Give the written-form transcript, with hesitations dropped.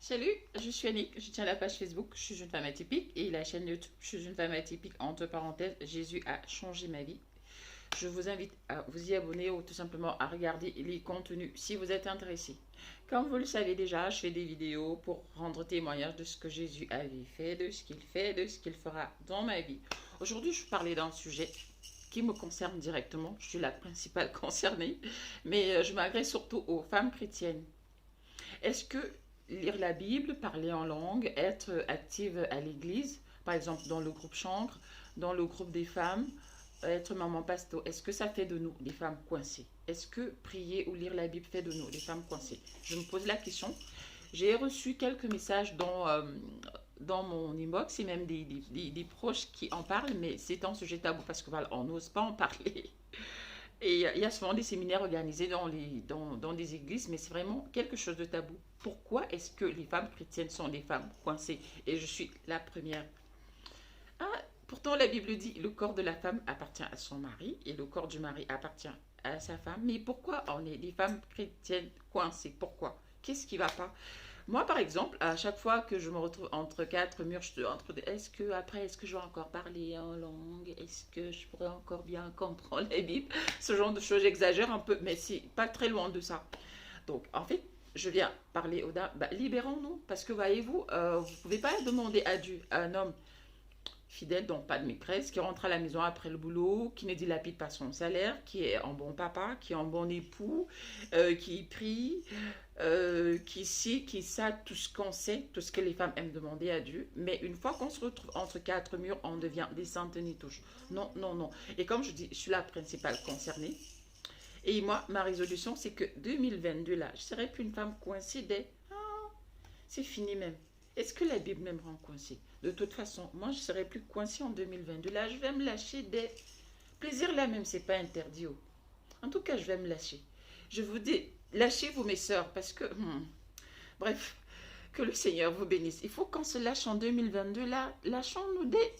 Salut, je suis Annick, je tiens la page Facebook Je suis une femme atypique et la chaîne YouTube Je suis une femme atypique, entre parenthèses, Jésus a changé ma vie. Je vous invite à vous y abonner ou tout simplement à regarder les contenus si vous êtes intéressé. Comme vous le savez déjà, je fais des vidéos pour rendre témoignage de ce que Jésus avait fait, de ce qu'il fait, de ce qu'il fera dans ma vie. Aujourd'hui, je vais parler d'un sujet qui me concerne directement. Je suis la principale concernée, mais je m'adresse surtout aux femmes chrétiennes. Est-ce que lire la Bible, parler en langue, être active à l'église, par exemple dans le groupe Chancre, dans le groupe des femmes, être maman pasto, est-ce que ça fait de nous des femmes coincées? Est-ce que prier ou lire la Bible fait de nous des femmes coincées? Je me pose la question. J'ai reçu quelques messages dans mon inbox et même des proches qui en parlent, mais c'est un sujet tabou parce que voilà, on n'ose pas en parler. Et il y a souvent des séminaires organisés dans des églises, mais c'est vraiment quelque chose de tabou. Pourquoi est-ce que les femmes chrétiennes sont des femmes coincées? Et je suis la première. Ah, pourtant la Bible dit le corps de la femme appartient à son mari et le corps du mari appartient à sa femme. Mais pourquoi on est des femmes chrétiennes coincées? Pourquoi? Qu'est-ce qui va pas? Moi, par exemple, à chaque fois que je me retrouve entre quatre murs, est-ce que je vais encore parler en langue? Est-ce que je pourrais encore bien comprendre la Bible? Ce genre de choses, j'exagère un peu, mais c'est pas très loin de ça. Donc, en fait, je viens parler aux dames, libérons-nous, parce que voyez-vous, vous pouvez pas demander à Dieu, à un homme fidèle, donc pas de maîtresse, qui rentre à la maison après le boulot, qui ne dilapide pas son salaire, qui est un bon papa, qui est un bon époux, qui prie, qui sait, qui sait tout ce qu'on sait, tout ce que les femmes aiment demander à Dieu. Mais une fois qu'on se retrouve entre quatre murs, on devient des centenies touches. Non, non, non. Et comme je dis, je suis la principale concernée. Et moi, ma résolution, c'est que 2022, là, je ne serai plus une femme coincée dès... C'est fini même. Est-ce que la Bible me rend coincée? De toute façon, moi, je ne serai plus coincée en 2022. Là, je vais me lâcher des plaisirs là même, c'est pas interdit. Oh. En tout cas, je vais me lâcher. Je vous dis, lâchez-vous mes sœurs, parce que... bref, que le Seigneur vous bénisse. Il faut qu'on se lâche en 2022. Là, lâchons-nous des